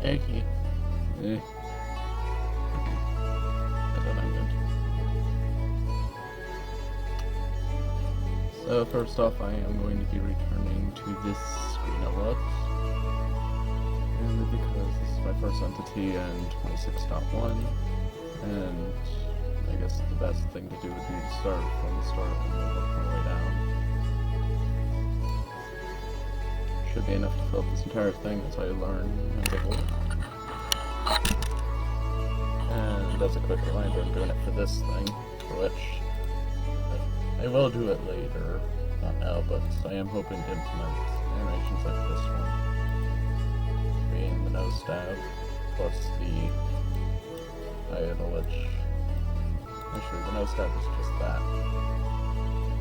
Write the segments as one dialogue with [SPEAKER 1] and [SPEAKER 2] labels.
[SPEAKER 1] Eggy. Eh. I don't know, good. So first off, I am going to be returning to this screen a lot. And because this is my first entity and 26.1, and I guess the best thing to do would be to start from the start and then work my way down. Should be enough to fill up this entire thing as I learn and evolve. And as a quick reminder, I'm doing it for this thing, for which I will do it later, not now, but I am hoping to implement animations like this one. Being the nose stab, plus the idol, which actually the nose stab is just that.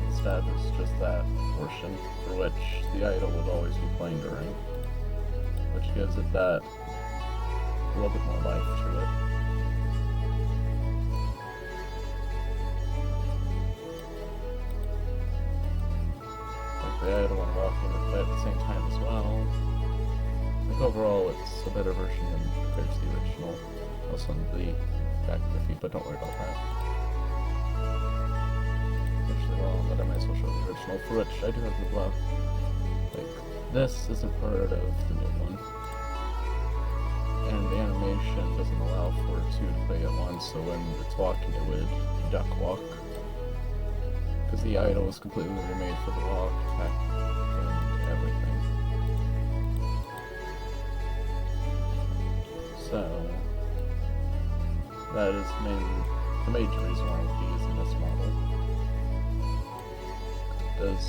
[SPEAKER 1] The stab is just that portion for which the idol would always be playing during, which gives it that a little bit more life to it. Like the idol and walking would play at the same time as well. Like overall, it's a better version than compared to the original. Also on the back of the feet, but don't worry about that. Actually, well, that I might as well show the original, for which I do have the block. Like, this isn't part of the new one. And the animation doesn't allow for two to play at once, so when it's walking it would duck walk. Because the idol was completely remade for the walk, attack, and everything. So, that is the major reason why I'll be using this model. It does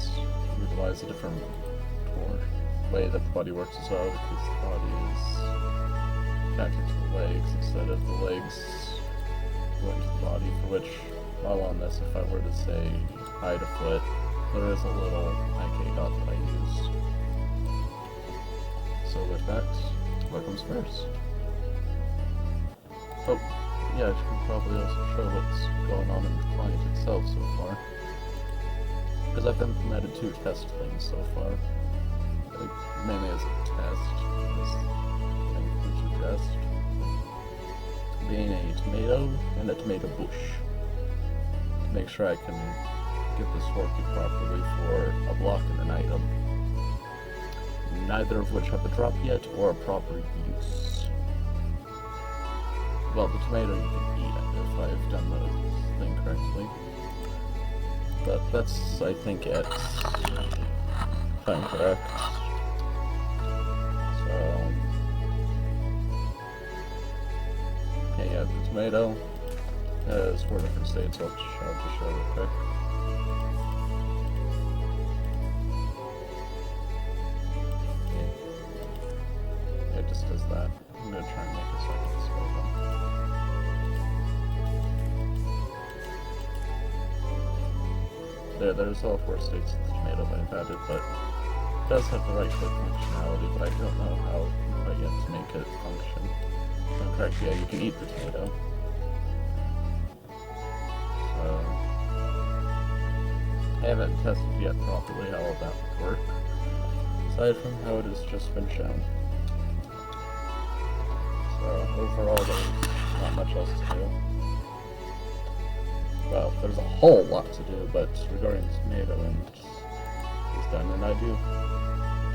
[SPEAKER 1] utilize a different way that the body works as well, because the body is connected to the legs instead of the legs going to the body, for which, while on this, if I were to say hide a foot, there is a little IK dot that I use. So with that, what comes first? Oh, yeah, I should probably also show what's going on in the client itself so far. Because I've implemented two test things so far. Like, mainly as a test, as I would suggest. Being a tomato and a tomato bush. To make sure I can get this working properly for a block and an item. Neither of which have a drop yet or a proper use. Well, the tomato you can eat if I've done the thing correctly. But that's, I think, it. If I'm correct. So... okay, yeah, the tomato has 4 different states, I'll just show real quick. Yeah, it just does that. I'm going to try and make it so I can display them. There's all 4 states of the tomato that I've added, but it does have the right click functionality, but I don't know how quite yet to make it function. If I'm correct, yeah, you can eat the tomato. So, I haven't tested yet properly how all that would work, aside from how it has just been shown. So, overall, there's not much else to do. Well, there's a whole lot to do, but regarding the tomato and is done, and I do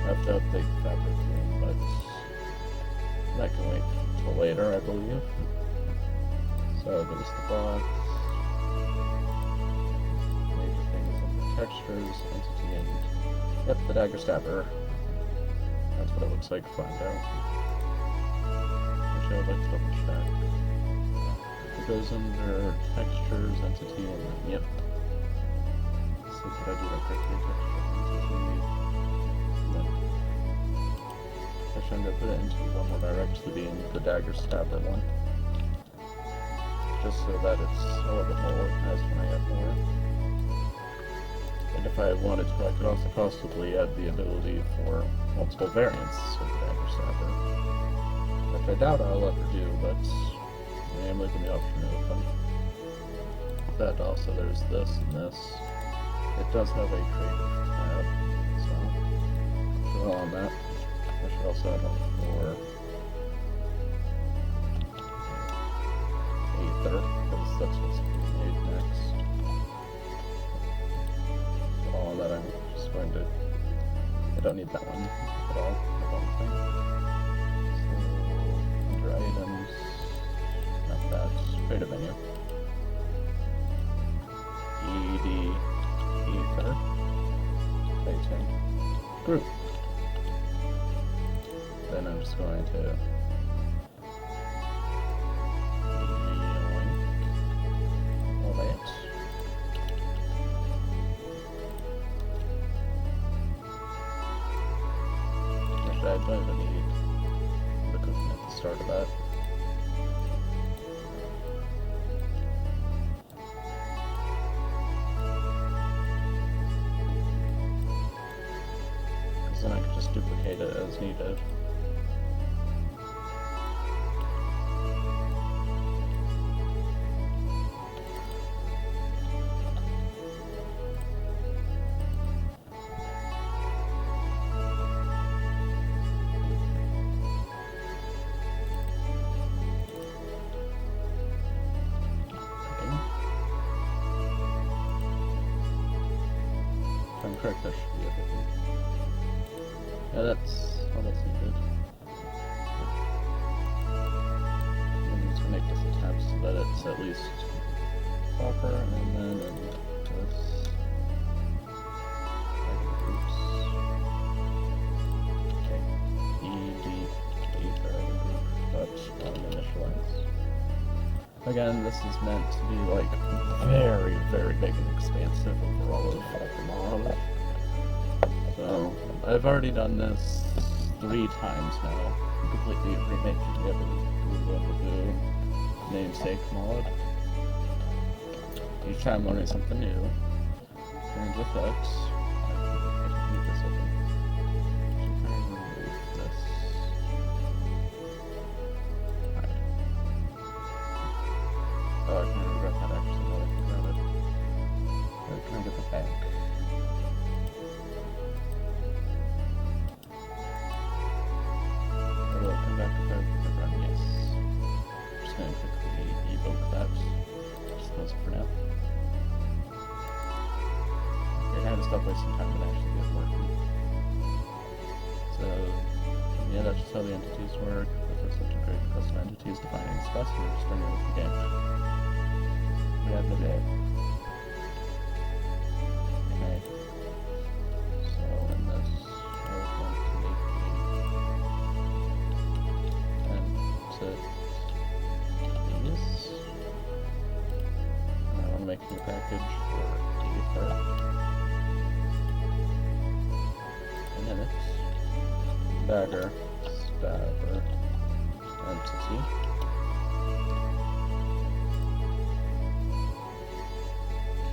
[SPEAKER 1] have to update the fabric room, but that can wait until later, I believe. So there's the box, major things on the textures, entity, and yep, the dagger stabber. That's what it looks like. Find out. Actually, I'd like to double check. It goes under textures, entity, and then, yep. So did I do that correctly? Texture, entity, and then actually I'm going to put it into one more directly, being the dagger stabber one. Just so that it's a little bit more organized when I add more. And if I wanted to, I could also possibly add the ability for multiple variants of the dagger stabber. Which I doubt I'll ever do, but I am leaving the option open. That also, there's this and this. It does have a creative tab, so on that. I should also add one for ether, because that's what's being made next. So all that I'm just going to... I don't need that one at all, I don't think. So, under items, not that, create a menu. ED, ether, item, group. Then I'm just going to I don't even need the cooking at the start of that. Because then I could just duplicate it as needed. If I'm correct, that should be everything. Yeah, that's all that's needed. I'm just gonna make this a tab so that it's at least proper, and then in this item groups. Okay, ED ether item group dot initialize. Again, this is meant to be like very, very big and expansive overall of the mod. So, I've already done this 3 times now, completely remaking the Everbloom namesake mod. Each time learning something new, and with that, I can leave this open. Should I remove this? Alright. Oh, I kind of regret that actually, now that I think about it. Or can I get the bank? Will it come back to the run? Yes. I'm just going to quickly evoke that. Just close it for now. Okay, now to stop wasting time and actually get working. So, yeah, that's just how the entities work. The first step to create the custom entities, defining its class, and just turning it with the game. We have no day. Okay. So, in this, we're going to make to these. And I want to make a new package for ether. And then it's dagger, stabber, entity.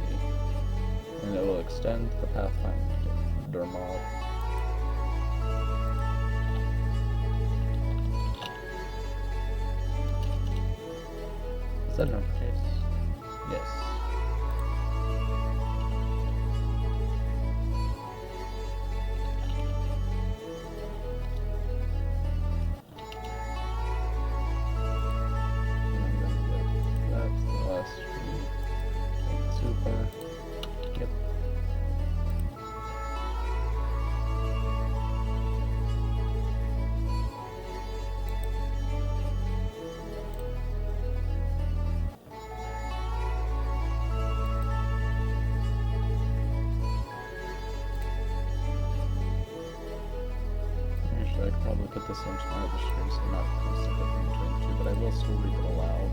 [SPEAKER 1] Okay. And it will extend the Pathfinder mod. Is that an uppercase? Yes. That's the last read. Super. Yep. Actually, I could probably put this onto my other screen so I'm not constantly flipping between the two, but I will still read them aloud.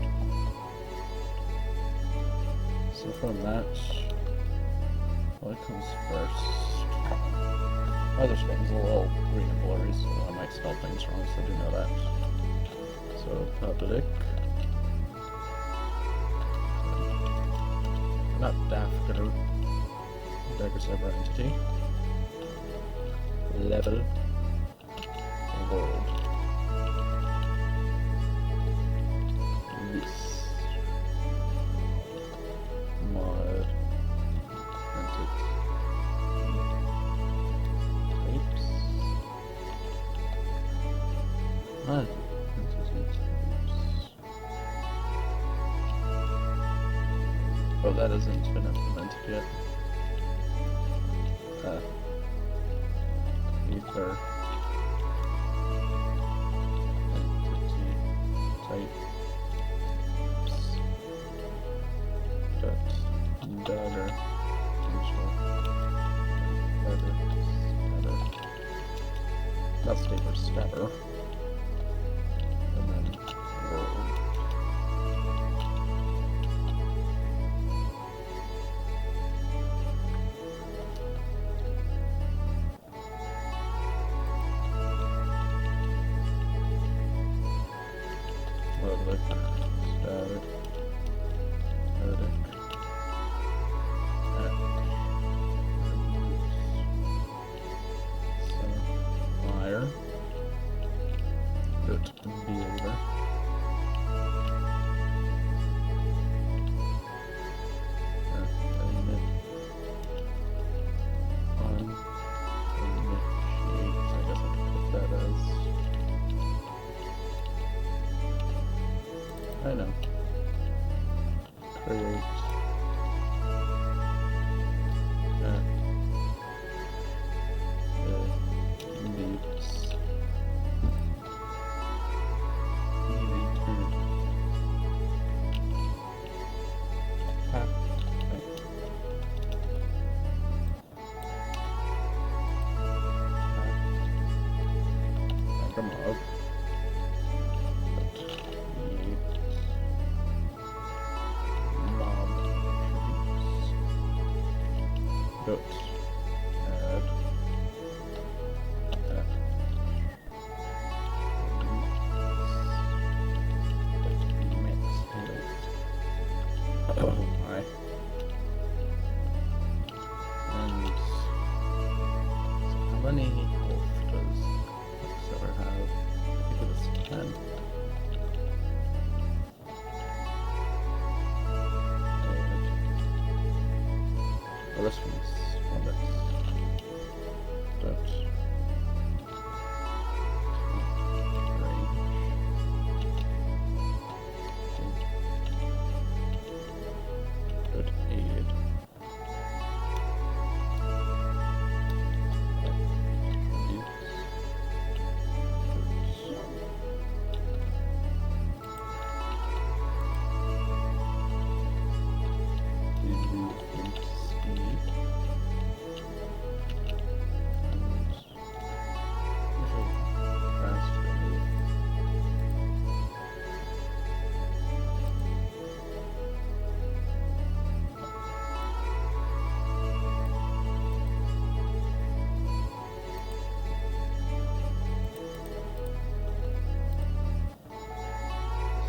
[SPEAKER 1] So from that, what comes first? My other screen's a little green and blurry, so I might spell things wrong, so I do know that. So, Papadic. Not DAGGER. Dagger server entity. Level. World. This. Mod. Entity. Types. Mod. Entity types. that hasn't been implemented yet. Ether entity type dot dagger not stabber, stabber, and then world. Public, static, edit, supplier, dot builder, init, uninitiate, so I guess I can put that as, I know, create, leaves, return, path, like a mob, mob attributes, dot add oh my. And so how many health does Seller have? I think it was 10. Oh, this one's one that's good aid.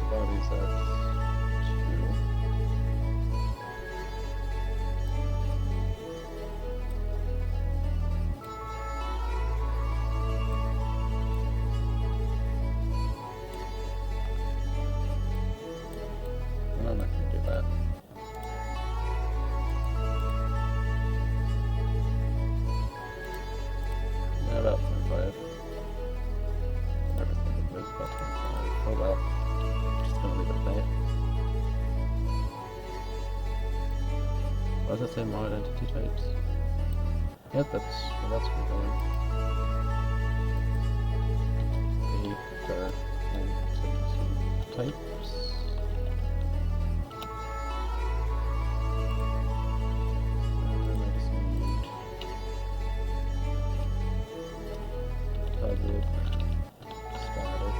[SPEAKER 1] Bodies at 2. And I'm not going to do that. Yeah, about 25. Everything would move about 25. Oh well. Gonna leave it at that. Why does it say mod entity types? Yep, that's where that's gonna go in. Data entity types. And then I just need public, static,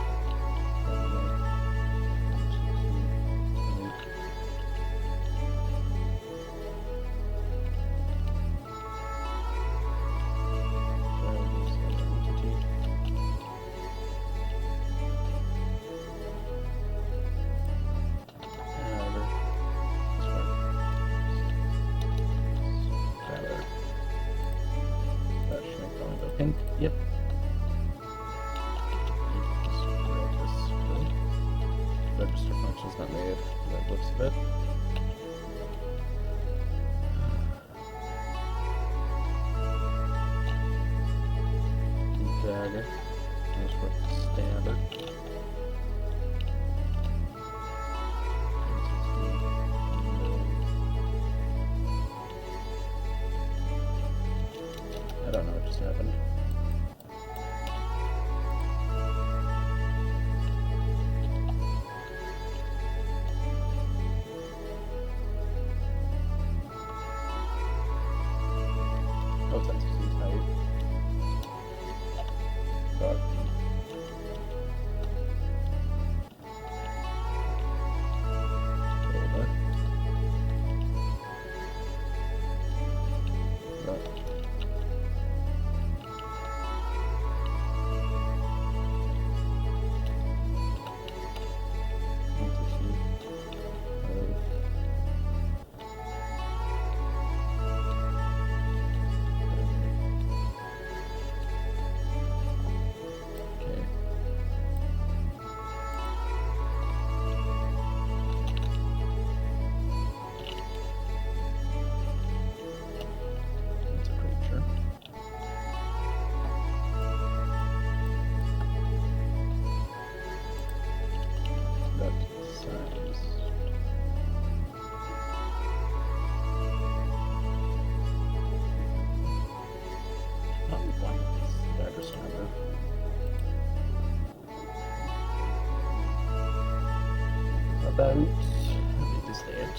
[SPEAKER 1] pink, yep. Register function's not made. That looks a bit. Dagger. That's what standard. I don't know what just happened. Oh, that's too tight. But about, how big is that?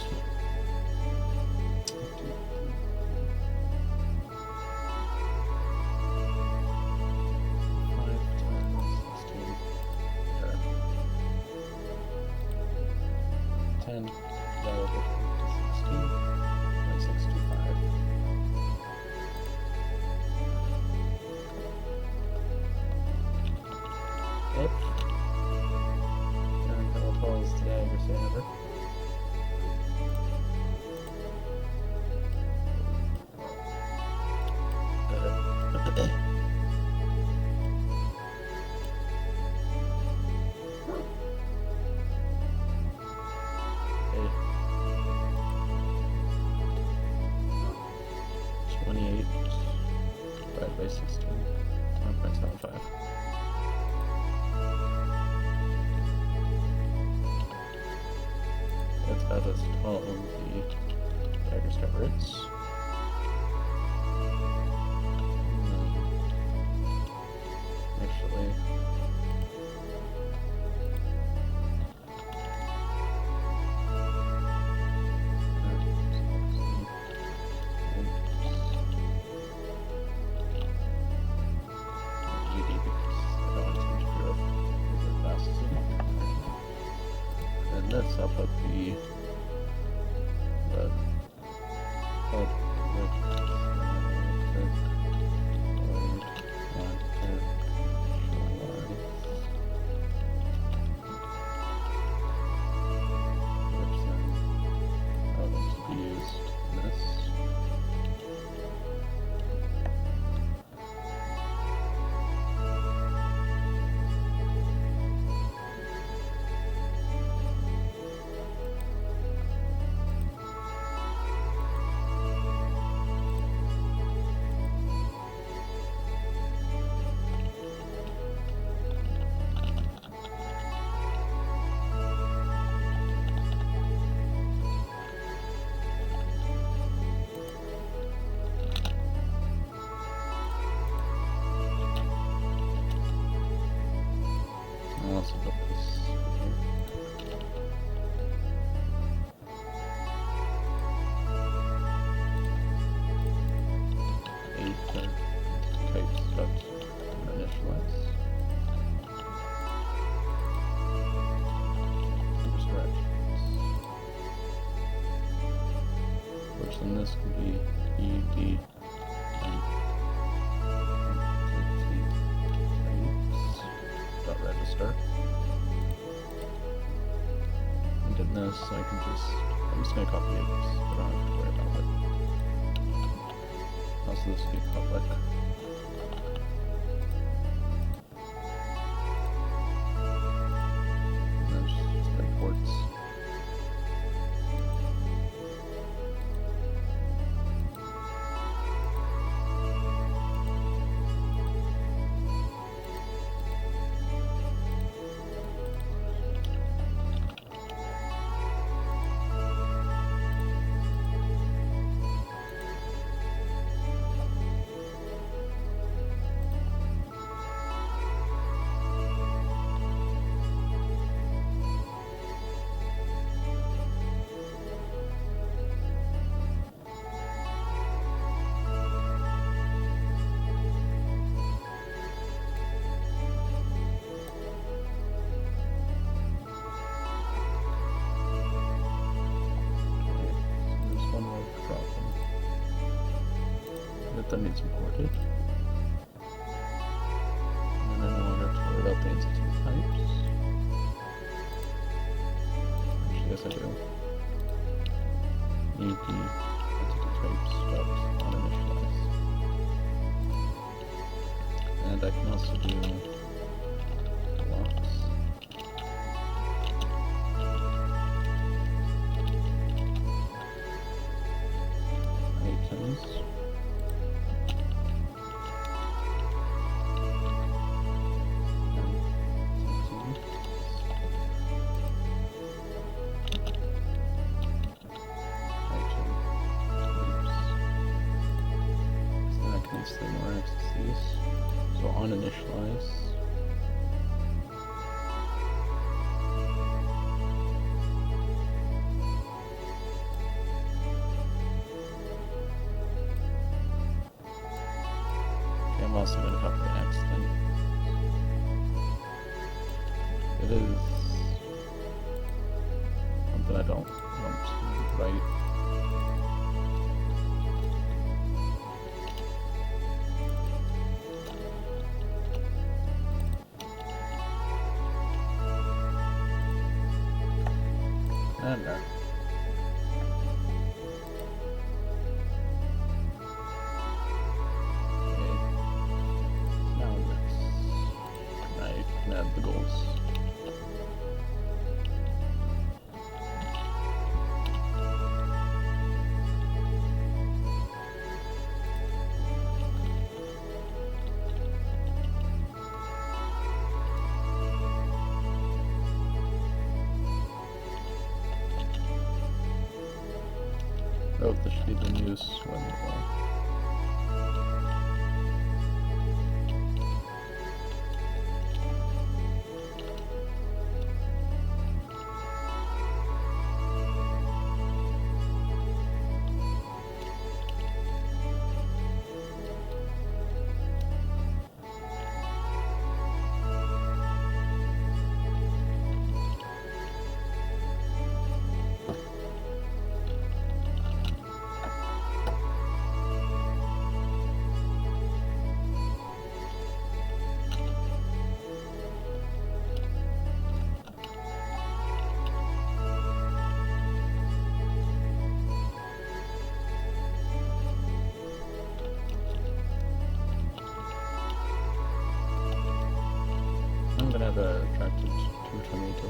[SPEAKER 1] 10 divided by 16, 0.625. Yep. And how tall is the dagger saber? By 16, 1.75. That's about as tall as the dagger's cover is. Actually, this, I'll put the I'll also put this here. Type stuff to initialize. Which then this can be ED and register. And in this, I can I'm just going to copy it, so I don't have to worry about it. Also, this will be public. And then just imports. that needs imported. And then I no longer have to worry about the entity types. Actually, yes I do. Need the entity types dot uninitialize. And I can also do blocks. Items. More XCs. So uninitialize. Okay, I'm also going to have the X thing. It is something I don't want to write. And there. Okay. So now next, I can add the goals. Oh, this should be the new swim goal. I'm gonna have attracted to a tomato.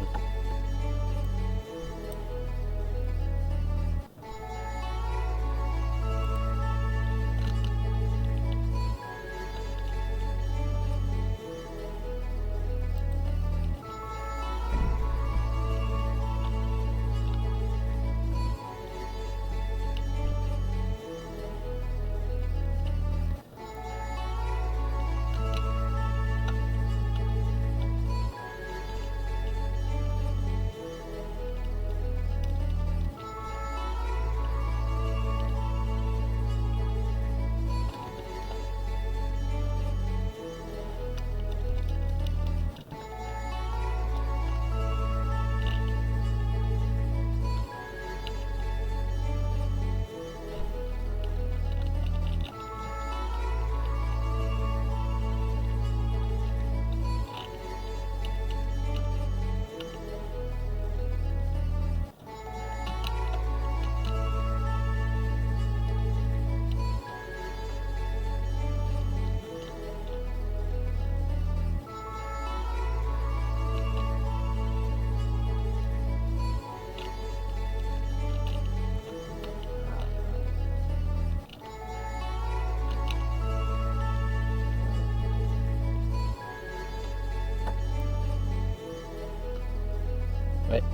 [SPEAKER 1] Wait.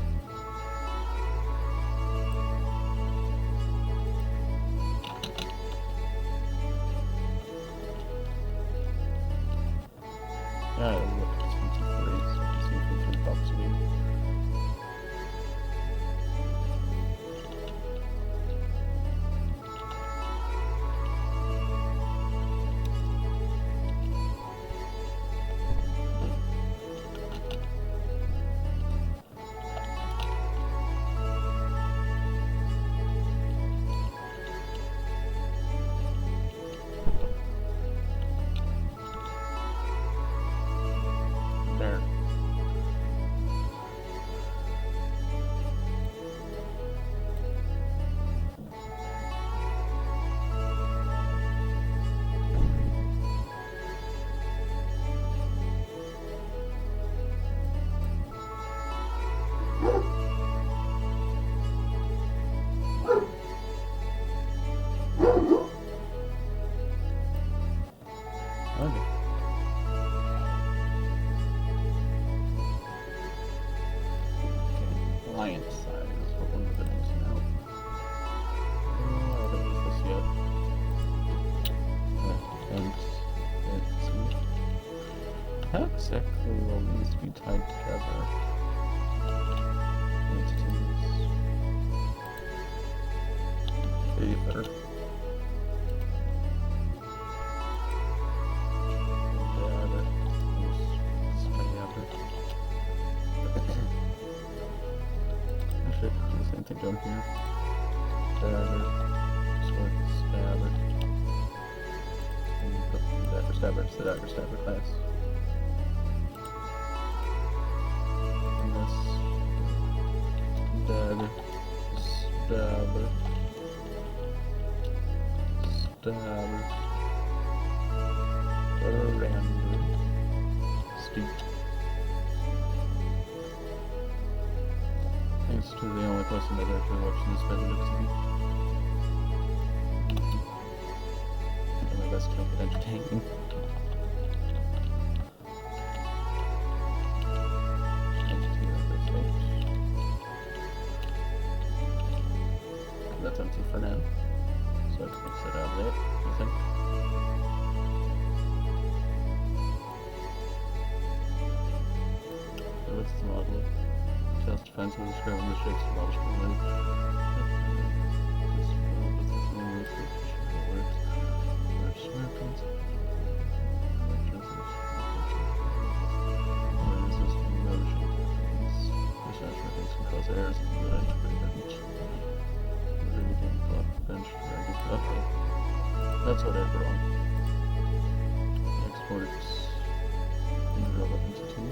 [SPEAKER 1] Yeah, it'll look expensive for rates, so I can see for $3 a week. Okay. Alliance side is what one of the names now. Oh, I haven't used this yet. Let's see. How exactly will these be tied together? Entities. Favor. Actually, do the same thing down here. Dagger, sword, stabber. And put the dagger stabber, it's the dagger stabber class. And this dagger, stabber, stabber, random, steep. Thanks to the only person that's actually watching this video looks to be. I'll do my best to make it entertaining. That's empty for now, so I can fix it out later, I think. So what's the model? Just defense will describe the shapes of models from the this name is how it works. There's weapons. Cause errors in the integrated. Bench okay. That's what I did wrong. Exports individual entity.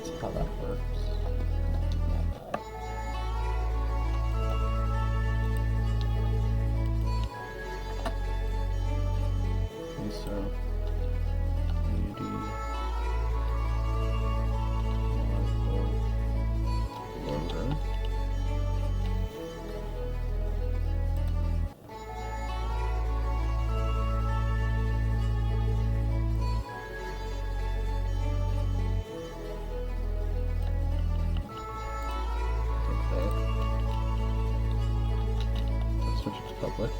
[SPEAKER 1] that's how that works. Okay, so AD loader. Switch it to public.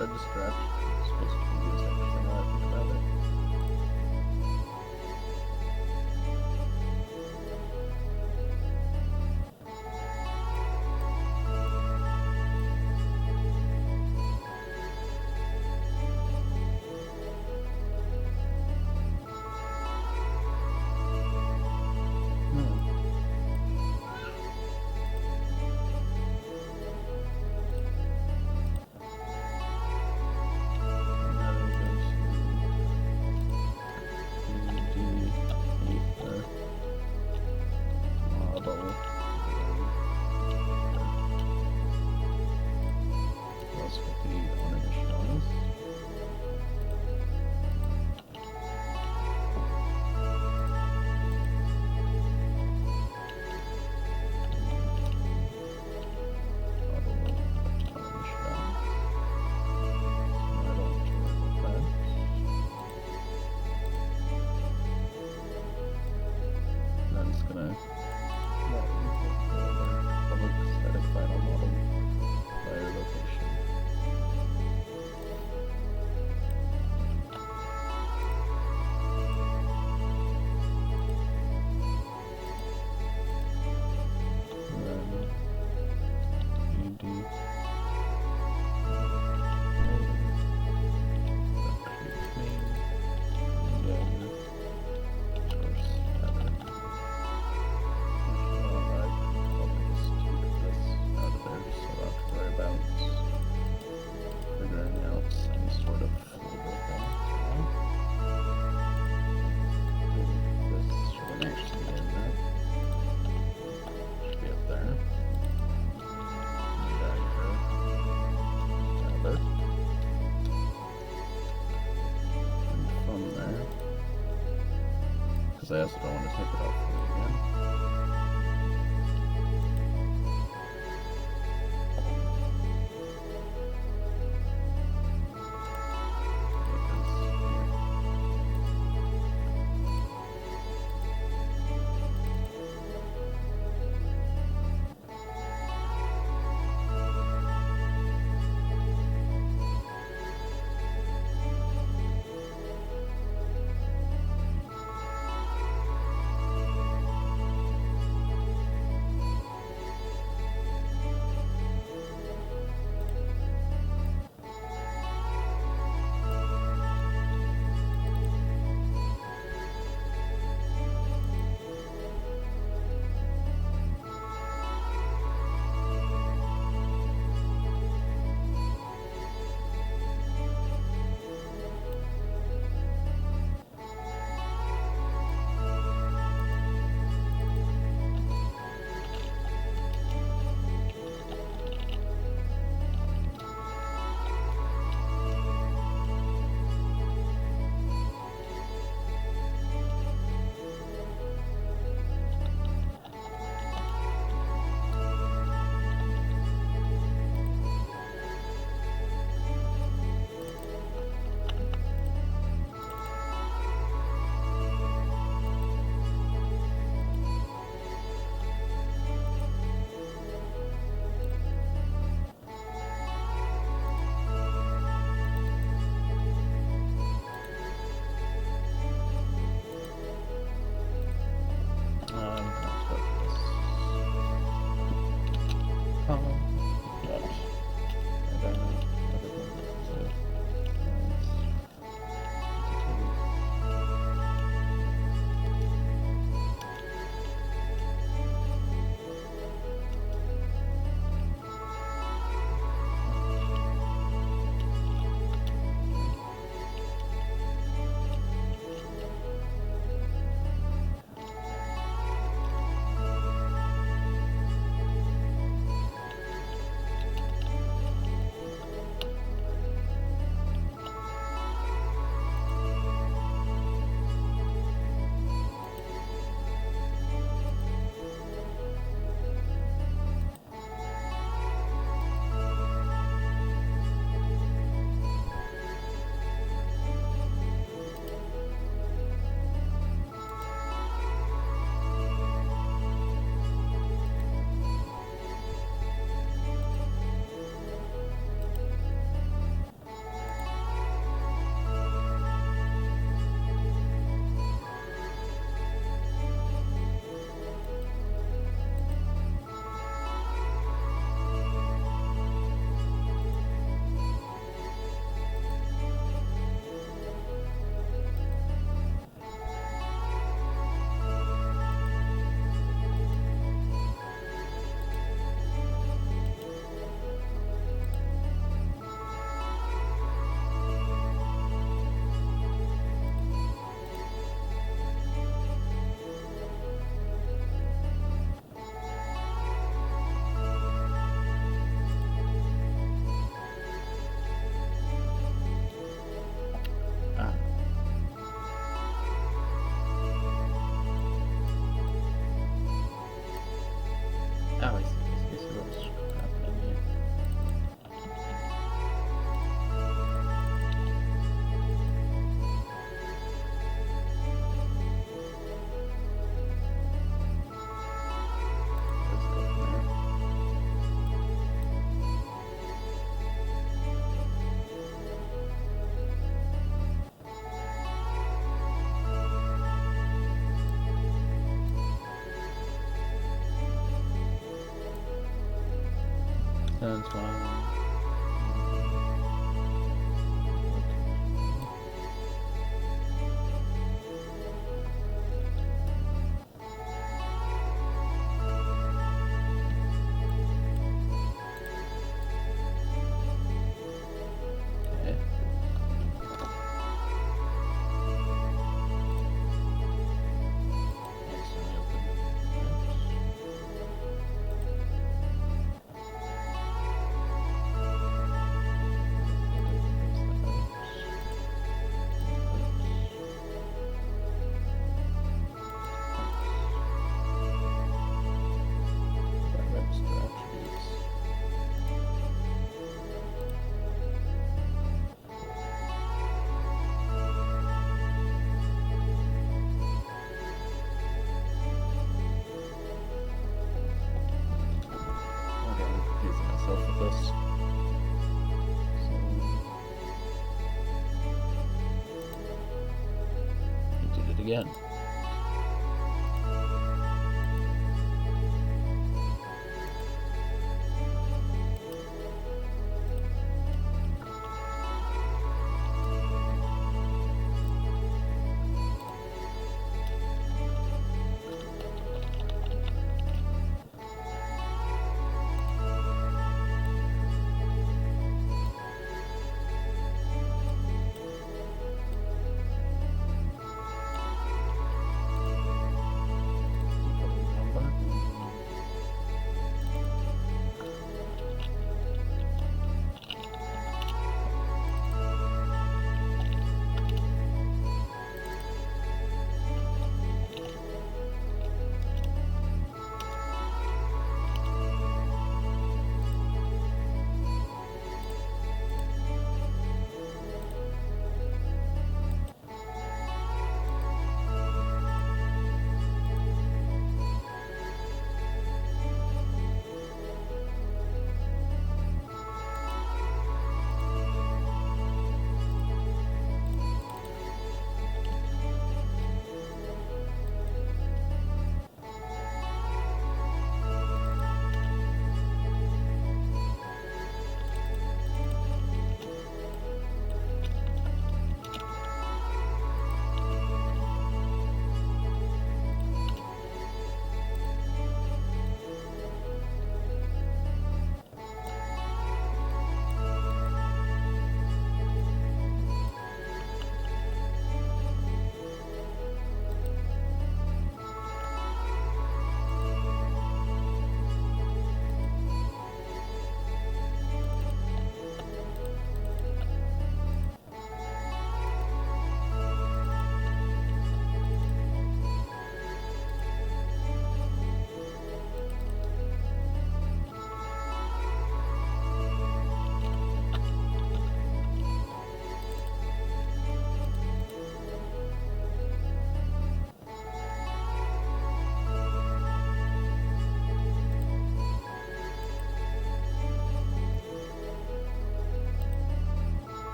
[SPEAKER 1] Register is supposed to be used actually now I think about it. I also don't want to take it off fully again. But I don't know. Everbloom is a Oh, I see what's happening here. Let's go from there. Sounds fine. Okay. Next time I open register attributes. Okay, I'm confusing myself with this. So, he did it again.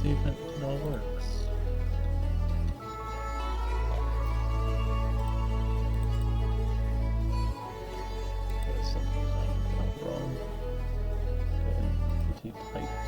[SPEAKER 1] see if it all works. Okay, something's not wrong. Okay, petite heights.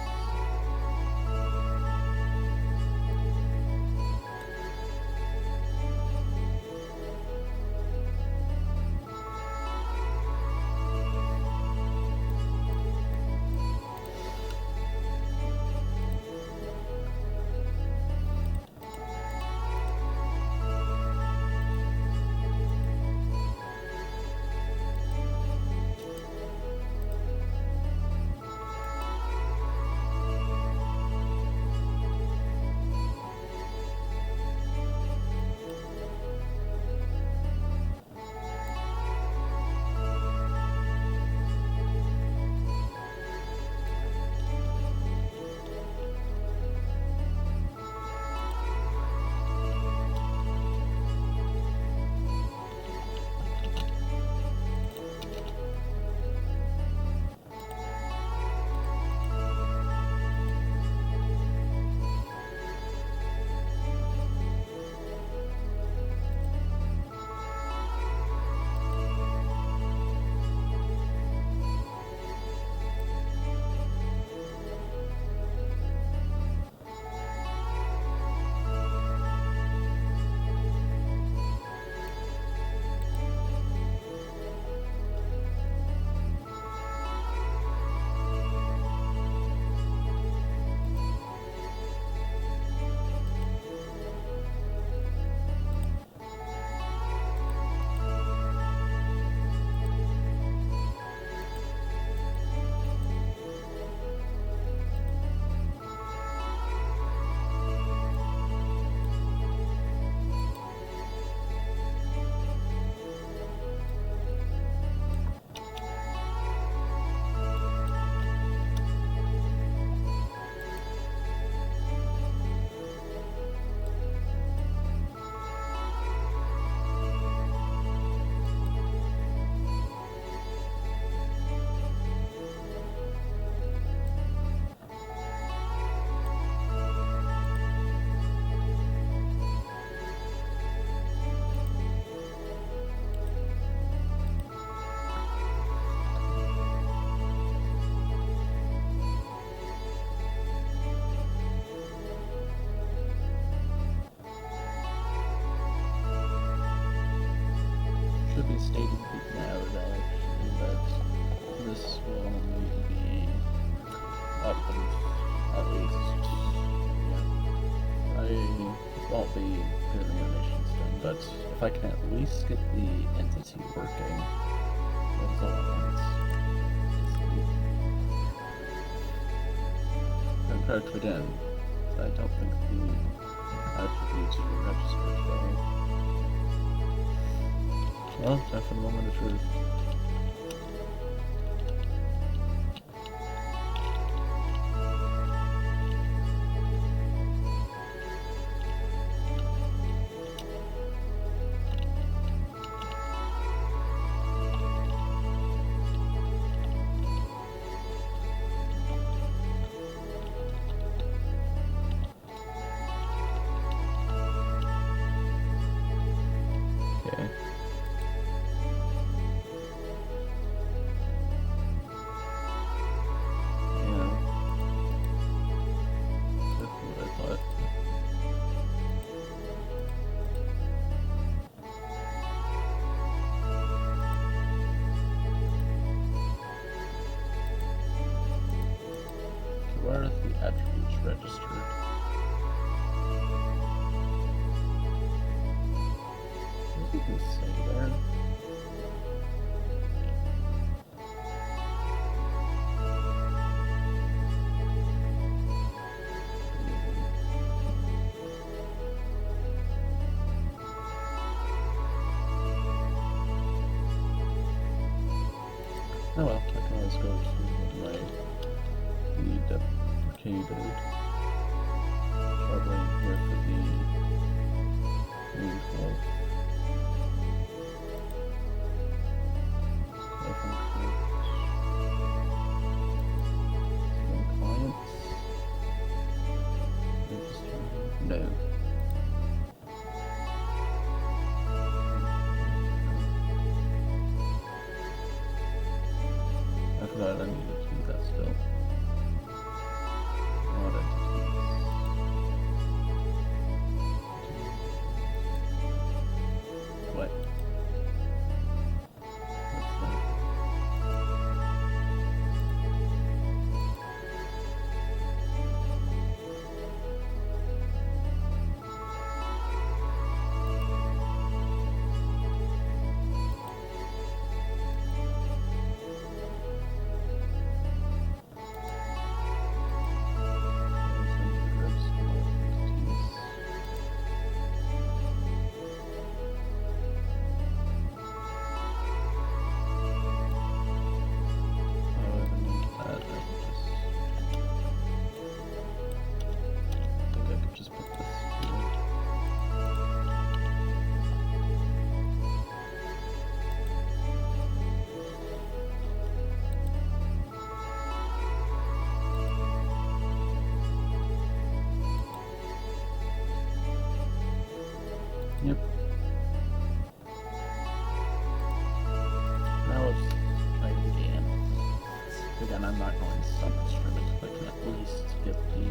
[SPEAKER 1] Should be stated now that this will only be up and at least, yeah. I won't be doing the animations done, but if I can at least get the entity working, that's all I want. In fact, again, I don't think the attributes are registered though. Well, time for the moment of truth. Okay. Where are the attributes registered? What did we say there? Oh well, I can always go to the deprecated troubling here for the main wolf. Clients. Yep. Now let's try it again. Again, I'm not going to stop this stream if I can at least get the,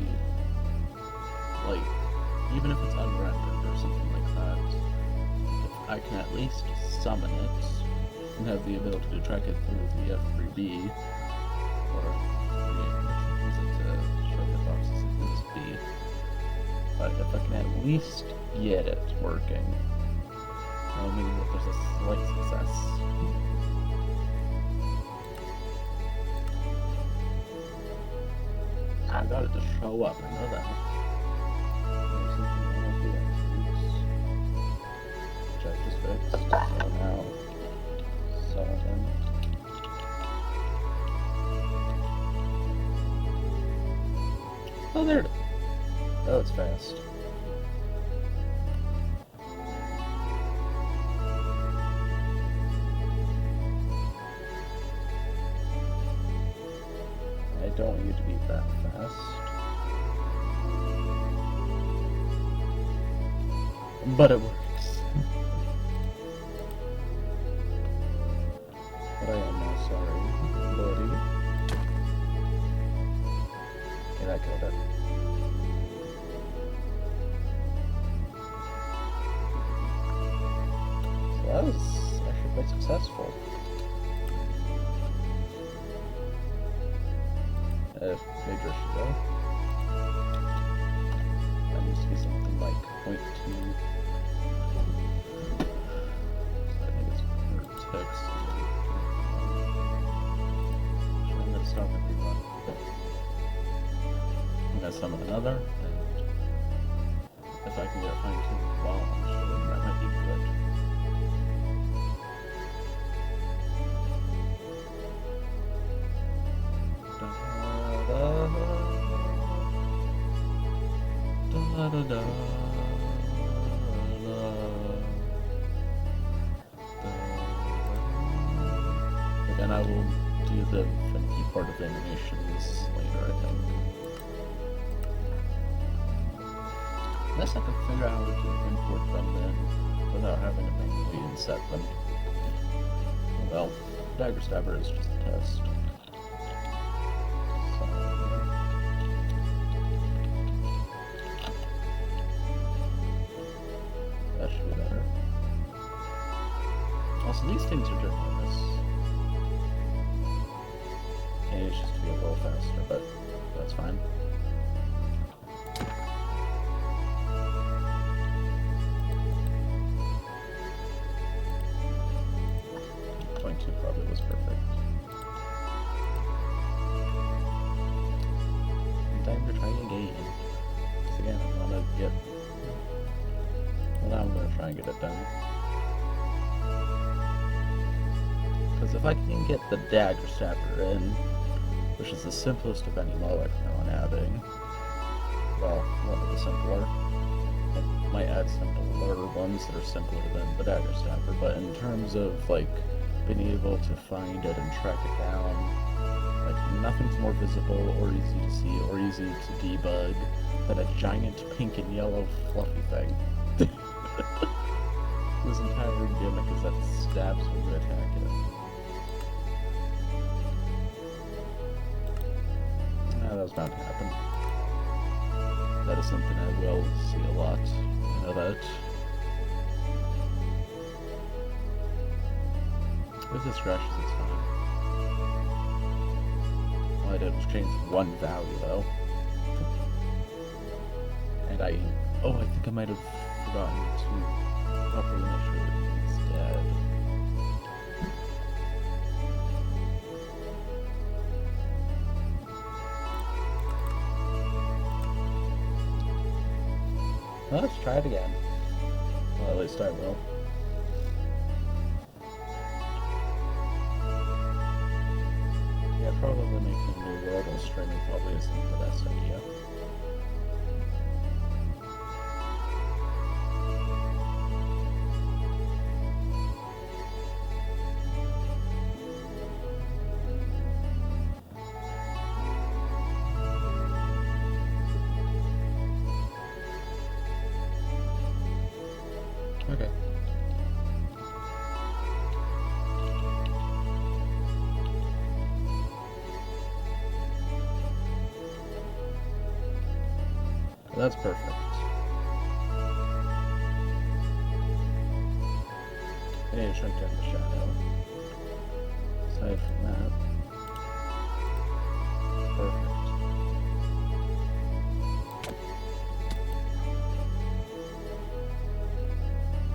[SPEAKER 1] like, even if it's unrendered or something like that, if I can at least summon it and have the ability to track it through the F3B, or use it to show hitboxes if this B. But if I can at least get it working, that'll mean that there's a slight success. I got it to show up, I know that. There's something wrong with the attributes, which I just fixed, so now, summon. Oh, there it is. Oh, it's fast. I don't want you to be that fast. But it works. But I am now sorry, buddy. Okay, that killed it. So that was actually quite successful. Major issue though. That needs to be something like 0.2. So I think it's per text. So I'm gonna stop and rerun. I'm gonna summon another, and if I can get it fine-tuned while I'm showing, that might be good. Again, I will do the finicky part of the animations later, I think. Unless I can figure out how to import them then without having to manually inset them. Well, Dagger Stabber is just a test. That should be better. Also, these things are ginormous. Okay, it's just to be a little faster, but that's fine. 0.2 probably was perfect. Time to try again. Because again, I want to get... Well, now I'm going to try and get it done. Because if I can get the Dagger Stabber in, which is the simplest of any mod I plan on adding, well, one of the simpler. It might add simpler ones that are simpler than the Dagger Stabber, but in terms of, like, being able to find it and track it down, like, nothing's more visible or easy to see or easy to debug than a giant pink and yellow fluffy thing. This entire gimmick is that it stabs when you attack it. That was bound to happen. That is something I will see a lot. I know that. If this crashes, it's fine. All I did was change one value, though. And I think I might have forgotten to properly make sure that it's dead. Well, let's try it again. Well, at least I will. Yeah, probably making a new world while streaming probably isn't the best idea. that's perfect. I need to shrink down the shadow. Aside from that, perfect.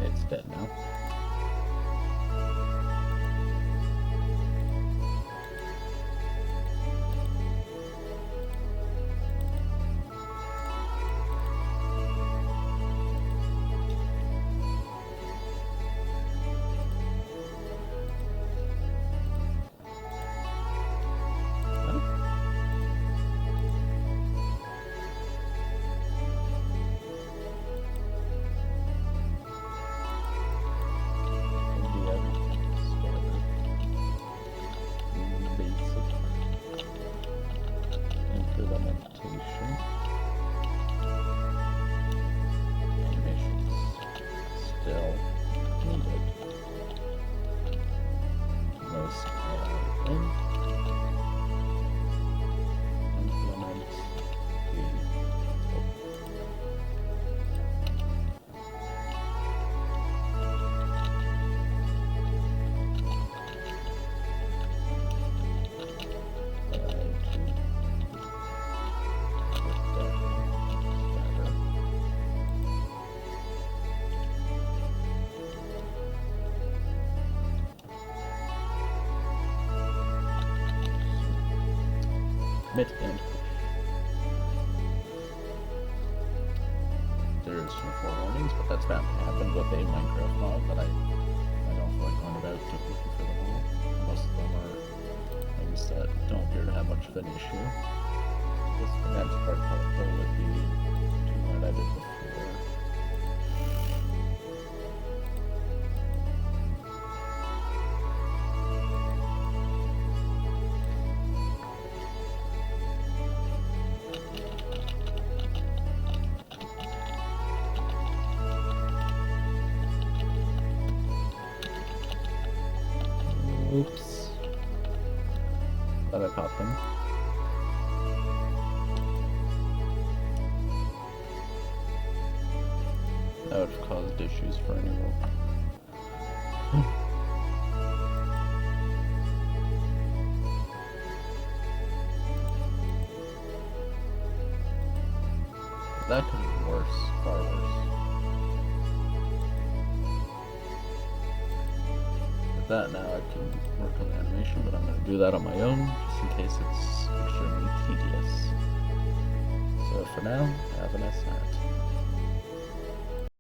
[SPEAKER 1] It's dead now. Commit and push. There's some forewarnings, but that's bound to happen with a Minecraft mod that I don't feel like going about looking for them all. Most of them are things that don't appear to have much of an issue. I guess the next part though would be doing what I did before. Oops. Thought I caught them. That would have caused issues for anyone. That could have been worse, far worse. That now I can work on the animation, but I'm going to do that on my own just in case it's extremely tedious. So for now, have a nice night.